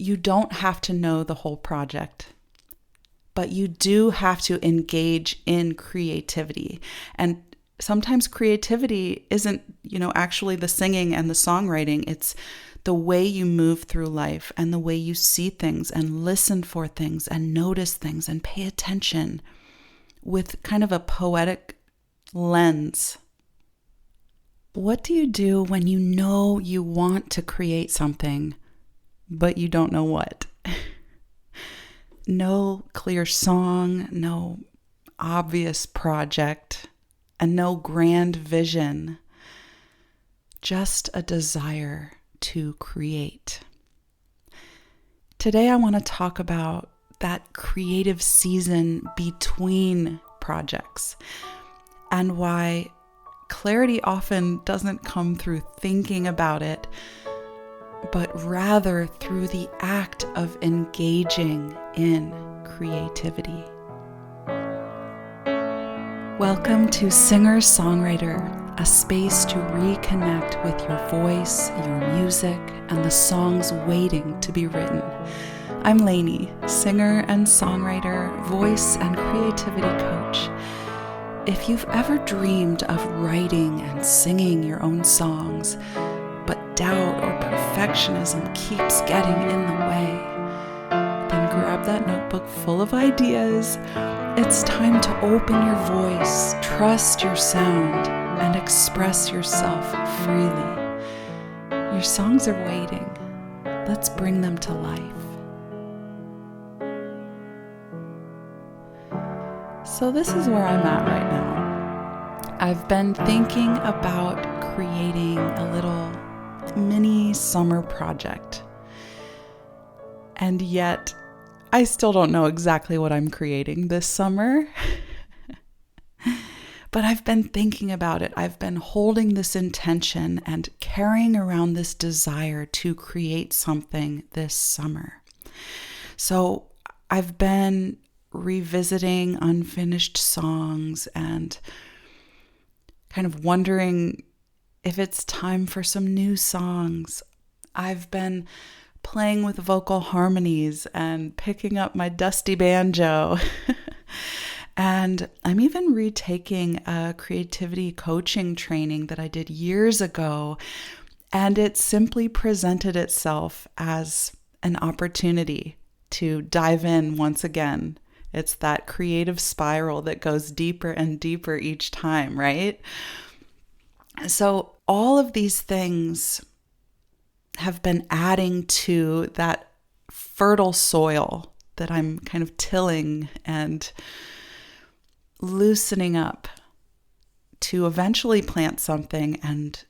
You don't have to know the whole project, but you do have to engage in creativity. And sometimes creativity isn't, actually the singing and the songwriting. It's the way you move through life and the way you see things and listen for things and notice things and pay attention with kind of a poetic lens. What do you do when you know you want to create something, but you don't know what? No clear song, no obvious project, and no grand vision. Just a desire to create. Today I want to talk about that creative season between projects and why clarity often doesn't come through thinking about it, but rather through the act of engaging in creativity. Welcome to Singer-Songwriter, a space to reconnect with your voice, your music, and the songs waiting to be written. I'm Lainey, singer and songwriter, voice and creativity coach. If you've ever dreamed of writing and singing your own songs, but doubt or perfectionism keeps getting in the way, then grab that notebook full of ideas. It's time to open your voice, trust your sound, and express yourself freely. Your songs are waiting. Let's bring them to life. So this is where I'm at right now. I've been thinking about creating a little mini summer project. And yet, I still don't know exactly what I'm creating this summer. But I've been thinking about it. I've been holding this intention and carrying around this desire to create something this summer. So I've been revisiting unfinished songs and kind of wondering if it's time for some new songs. I've been playing with vocal harmonies and picking up my dusty banjo. And I'm even retaking a creativity coaching training that I did years ago, and it simply presented itself as an opportunity to dive in once again. It's that creative spiral that goes deeper and deeper each time, right? So all of these things have been adding to that fertile soil that I'm kind of tilling and loosening up to eventually plant something and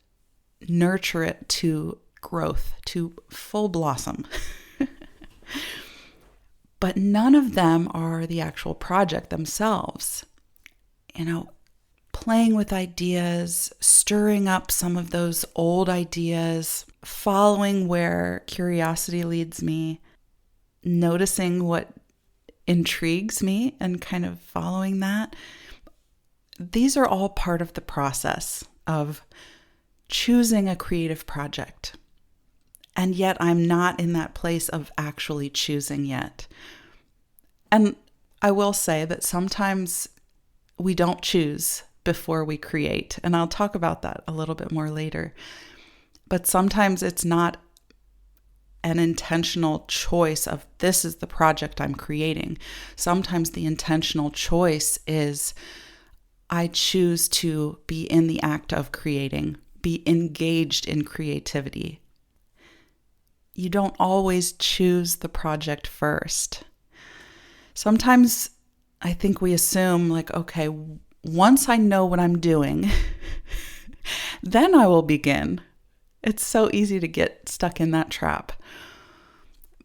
nurture it to growth, to full blossom. But none of them are the actual project themselves. Playing with ideas, stirring up some of those old ideas, following where curiosity leads me, noticing what intrigues me and kind of following that. These are all part of the process of choosing a creative project. And yet I'm not in that place of actually choosing yet. And I will say that sometimes we don't choose before we create. And I'll talk about that a little bit more later. But sometimes it's not an intentional choice of this is the project I'm creating. Sometimes the intentional choice is I choose to be in the act of creating, be engaged in creativity. You don't always choose the project first. Sometimes I think we assume okay, once I know what I'm doing, then I will begin. It's so easy to get stuck in that trap.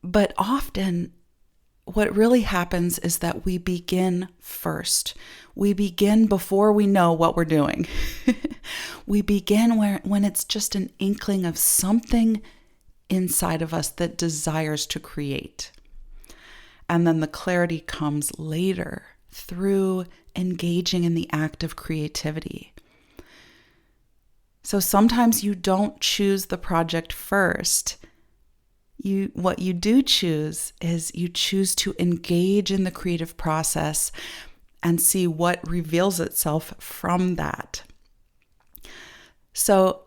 But often what really happens is that we begin first. We begin before we know what we're doing. We begin when it's just an inkling of something inside of us that desires to create. And then the clarity comes later through engaging in the act of creativity. So sometimes you don't choose the project first. What you do choose is you choose to engage in the creative process and see what reveals itself from that. So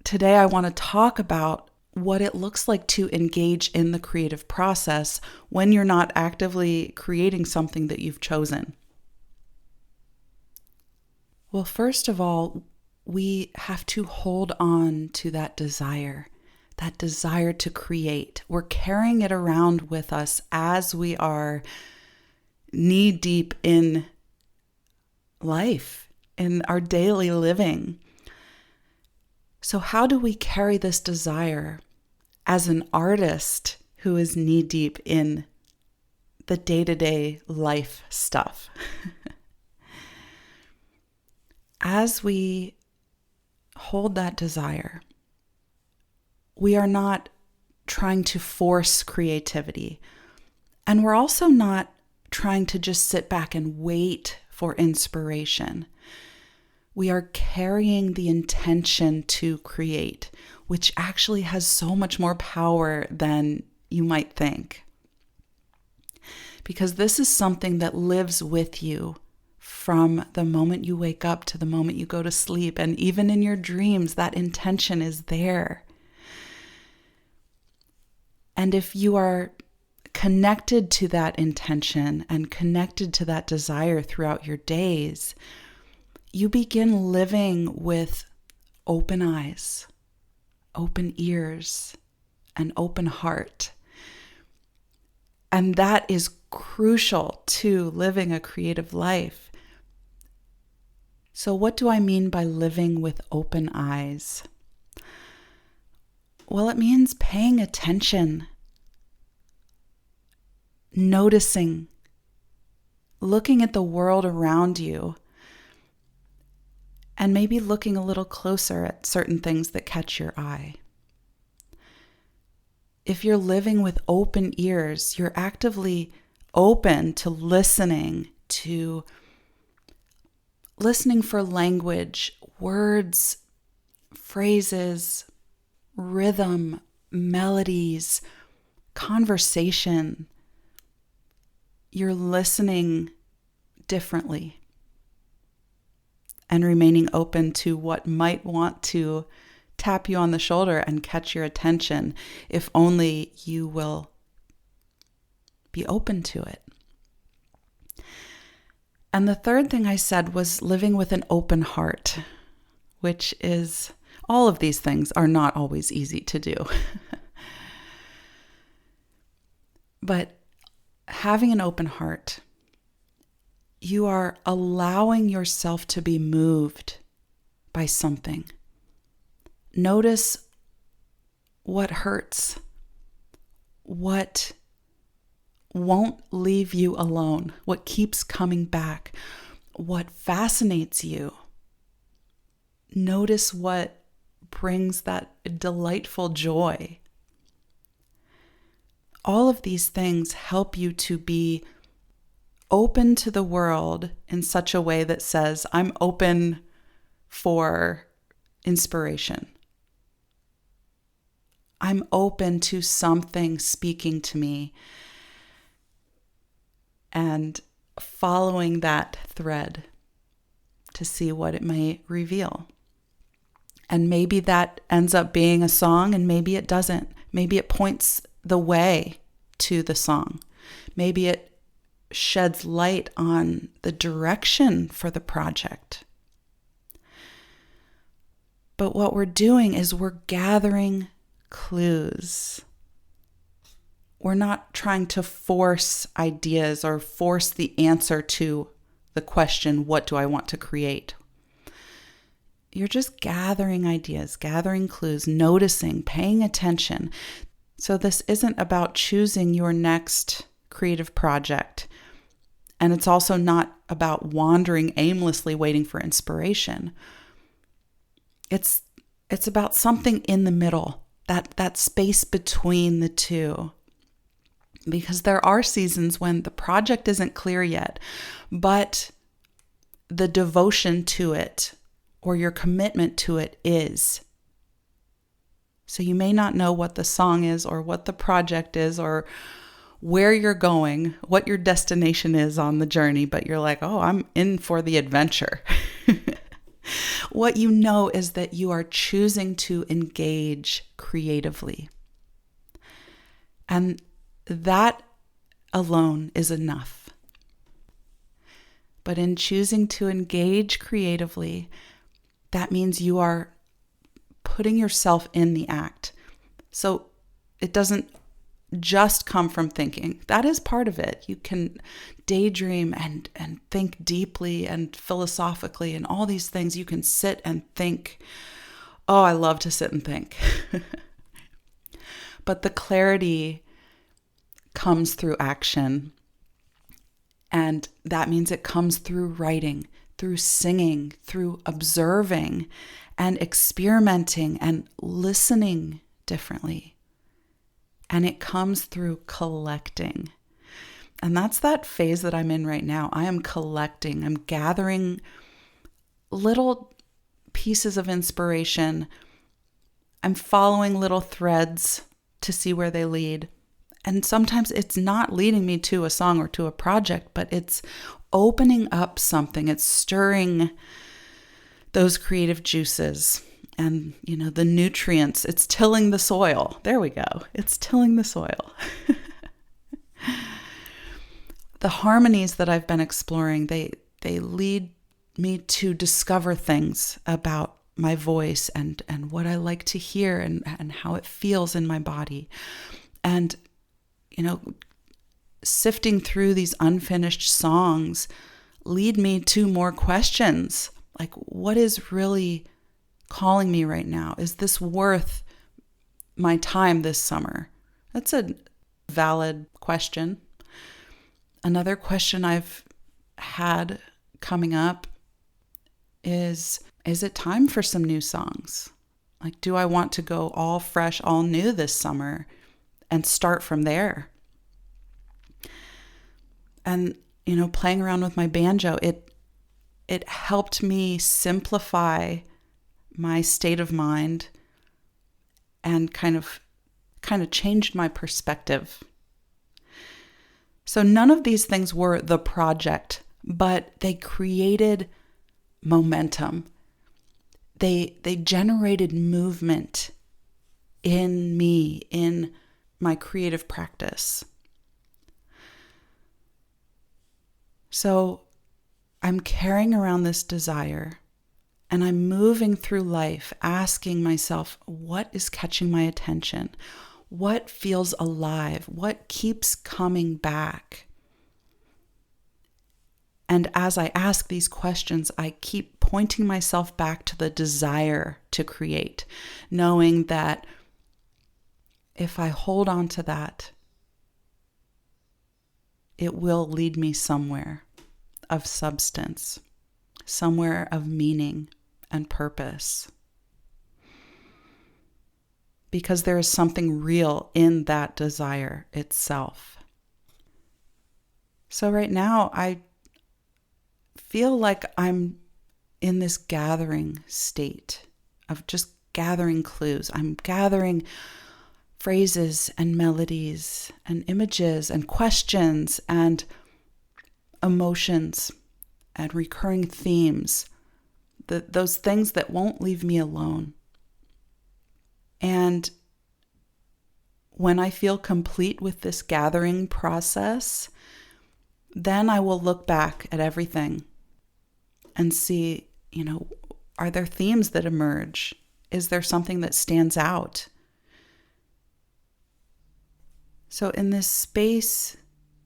today I want to talk about what it looks like to engage in the creative process when you're not actively creating something that you've chosen. Well, first of all, we have to hold on to that desire to create. We're carrying it around with us as we are knee deep in life, in our daily living. So how do we carry this desire as an artist who is knee deep in the day-to-day life stuff? As we hold that desire, we are not trying to force creativity. And we're also not trying to just sit back and wait for inspiration. We are carrying the intention to create, which actually has so much more power than you might think. Because this is something that lives with you from the moment you wake up to the moment you go to sleep. And even in your dreams, that intention is there. And if you are connected to that intention and connected to that desire throughout your days, you begin living with open eyes, open ears, an open heart. And that is crucial to living a creative life. So what do I mean by living with open eyes? Well, it means paying attention, noticing, looking at the world around you, and maybe looking a little closer at certain things that catch your eye. If you're living with open ears, you're actively open to listening for language, words, phrases, rhythm, melodies, conversation. You're listening differently and remaining open to what might want to tap you on the shoulder and catch your attention, if only you will be open to it. And the third thing I said was living with an open heart, which is, all of these things are not always easy to do. But having an open heart, you are allowing yourself to be moved by something. Notice what hurts, what won't leave you alone, what keeps coming back, what fascinates you. Notice what brings that delightful joy. All of these things help you to be open to the world in such a way that says, I'm open for inspiration. I'm open to something speaking to me and following that thread to see what it may reveal. And maybe that ends up being a song, and maybe it doesn't. Maybe it points the way to the song. Maybe it sheds light on the direction for the project. But what we're doing is we're gathering clues. We're not trying to force ideas or force the answer to the question, what do I want to create? You're just gathering ideas, gathering clues, noticing, paying attention. So this isn't about choosing your next creative project. And it's also not about wandering aimlessly waiting for inspiration. It's about something in the middle, that space between the two. Because there are seasons when the project isn't clear yet, but the devotion to it or your commitment to it is. So you may not know what the song is or what the project is or where you're going, what your destination is on the journey, but you're like, oh, I'm in for the adventure. What you know is that you are choosing to engage creatively. And that alone is enough. But in choosing to engage creatively, that means you are putting yourself in the act. So it doesn't just come from thinking. That is part of it. You can daydream and think deeply and philosophically and all these things. You can sit and think. Oh, I love to sit and think. But the clarity comes through action. And that means it comes through writing, through singing, through observing and experimenting and listening differently. And it comes through collecting. And that's that phase that I'm in right now. I am collecting. I'm gathering little pieces of inspiration. I'm following little threads to see where they lead. And sometimes it's not leading me to a song or to a project, but it's opening up something. It's stirring those creative juices. And, the nutrients, it's tilling the soil. There we go. It's tilling the soil. The harmonies that I've been exploring, they lead me to discover things about my voice and what I like to hear and how it feels in my body. And, sifting through these unfinished songs lead me to more questions. Like, what is really calling me right now? Is this worth my time this summer? That's a valid question. Another question I've had coming up is it time for some new songs? Like, do I want to go all fresh, all new this summer and start from there? And, playing around with my banjo, it helped me simplify my state of mind and kind of changed my perspective. So none of these things were the project, but they created momentum. They generated movement in me, in my creative practice. So I'm carrying around this desire. And I'm moving through life asking myself, what is catching my attention? What feels alive? What keeps coming back? And as I ask these questions, I keep pointing myself back to the desire to create, knowing that if I hold on to that, it will lead me somewhere of substance, somewhere of meaning and purpose. Because there is something real in that desire itself. So right now, I feel like I'm in this gathering state of just gathering clues. I'm gathering phrases and melodies and images and questions and emotions and recurring themes, those things that won't leave me alone. And when I feel complete with this gathering process, then I will look back at everything and see, are there themes that emerge? Is there something that stands out? So in this space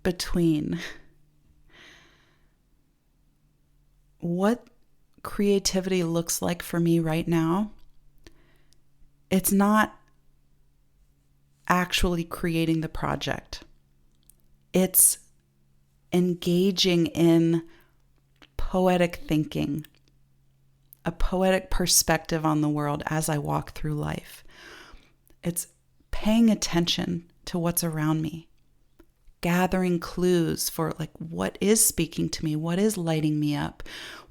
between, what creativity looks like for me right now, it's not actually creating the project. It's engaging in poetic thinking, a poetic perspective on the world as I walk through life. It's paying attention to what's around me, gathering clues for what is speaking to me, what is lighting me up,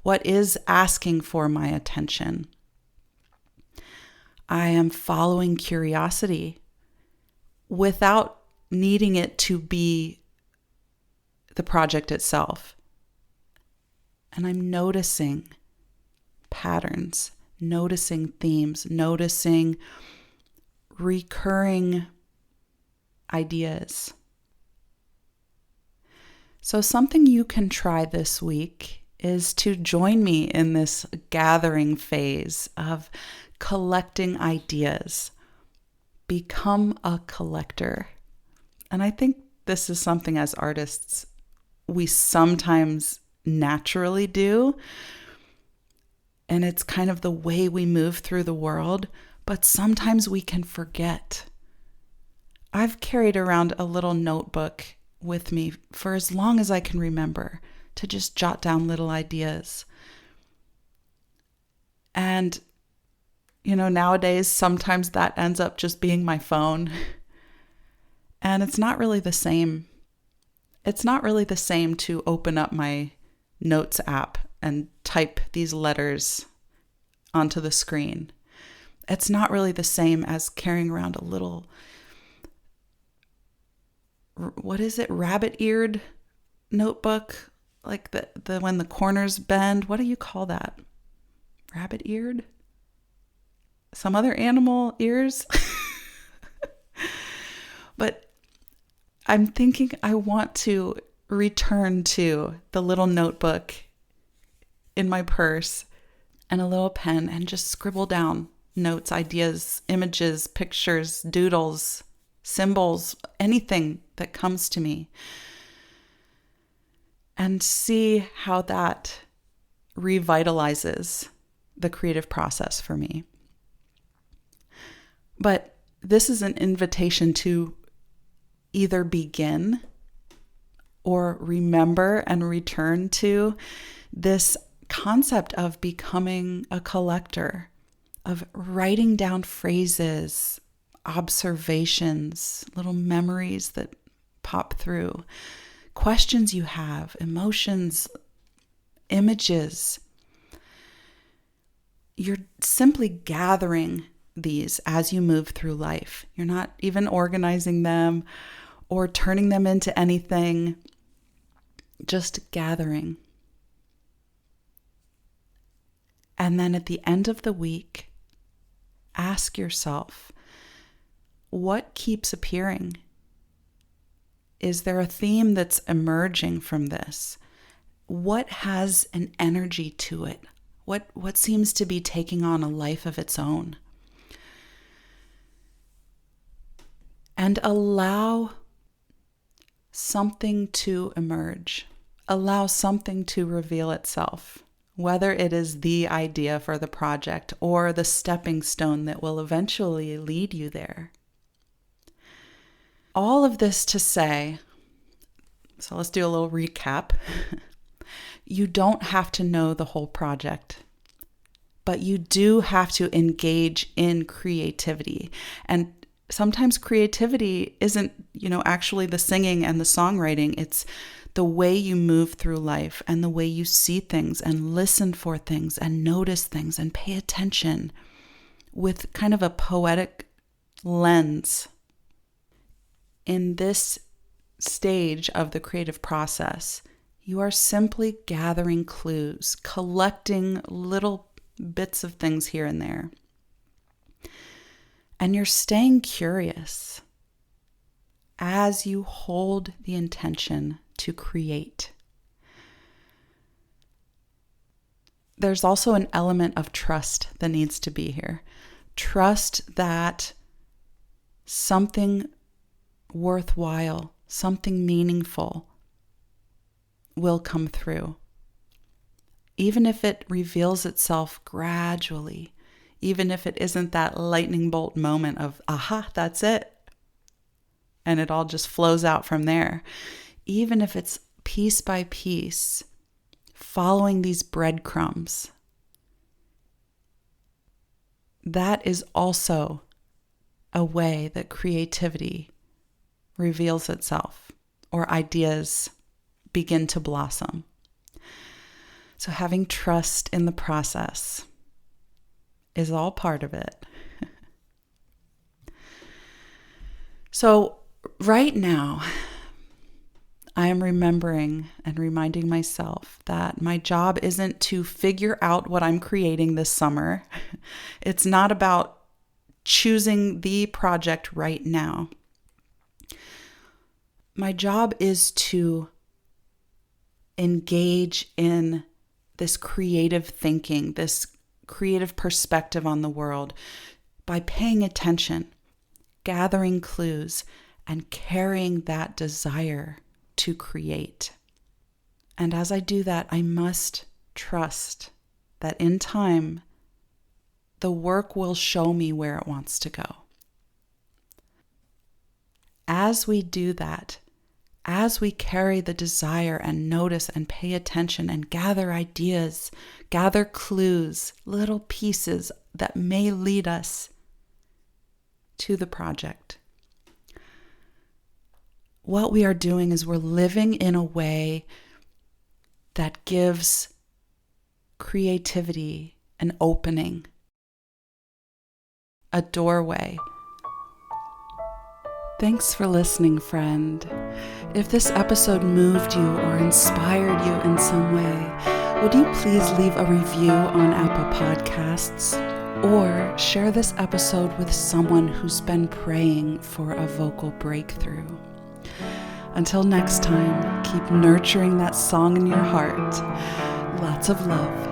what is asking for my attention. I am following curiosity without needing it to be the project itself. And I'm noticing patterns, noticing themes, noticing recurring ideas. So something you can try this week is to join me in this gathering phase of collecting ideas. Become a collector. And I think this is something as artists we sometimes naturally do. And it's kind of the way we move through the world, but sometimes we can forget. I've carried around a little notebook with me for as long as I can remember to just jot down little ideas. And, nowadays, sometimes that ends up just being my phone. And it's not really the same. It's not really the same to open up my notes app and type these letters onto the screen. It's not really the same as carrying around a little, rabbit-eared notebook, like the when the corners bend. What do you call that? Rabbit-eared? Some other animal ears? But I'm thinking I want to return to the little notebook in my purse and a little pen and just scribble down notes, ideas, images, pictures, doodles, symbols, anything that comes to me, and see how that revitalizes the creative process for me. But this is an invitation to either begin or remember and return to this concept of becoming a collector, of writing down phrases, observations, little memories that pop through, questions you have, emotions, images. You're simply gathering these as you move through life. You're not even organizing them or turning them into anything, just gathering. And then at the end of the week, ask yourself, what keeps appearing? Is there a theme that's emerging from this? What has an energy to it? What seems to be taking on a life of its own? And allow something to emerge. Allow something to reveal itself, whether it is the idea for the project or the stepping stone that will eventually lead you there. All of this to say, so let's do a little recap. You don't have to know the whole project, but you do have to engage in creativity. And sometimes creativity isn't, actually the singing and the songwriting. It's the way you move through life and the way you see things and listen for things and notice things and pay attention with kind of a poetic lens. In this stage of the creative process, you are simply gathering clues, collecting little bits of things here and there. And you're staying curious as you hold the intention to create. There's also an element of trust that needs to be here. Trust that something worthwhile, something meaningful will come through. Even if it reveals itself gradually, even if it isn't that lightning bolt moment of, aha, that's it, and it all just flows out from there. Even if it's piece by piece, following these breadcrumbs, that is also a way that creativity reveals itself or ideas begin to blossom. So having trust in the process is all part of it. So right now, I am remembering and reminding myself that my job isn't to figure out what I'm creating this summer. It's not about choosing the project right now. My job is to engage in this creative thinking, this creative perspective on the world by paying attention, gathering clues, and carrying that desire to create. And as I do that, I must trust that in time, the work will show me where it wants to go. As we do that, as we carry the desire and notice and pay attention and gather ideas, gather clues, little pieces that may lead us to the project, what we are doing is we're living in a way that gives creativity an opening, a doorway. Thanks for listening, friend. If this episode moved you or inspired you in some way, would you please leave a review on Apple Podcasts or share this episode with someone who's been praying for a vocal breakthrough? Until next time, keep nurturing that song in your heart. Lots of love.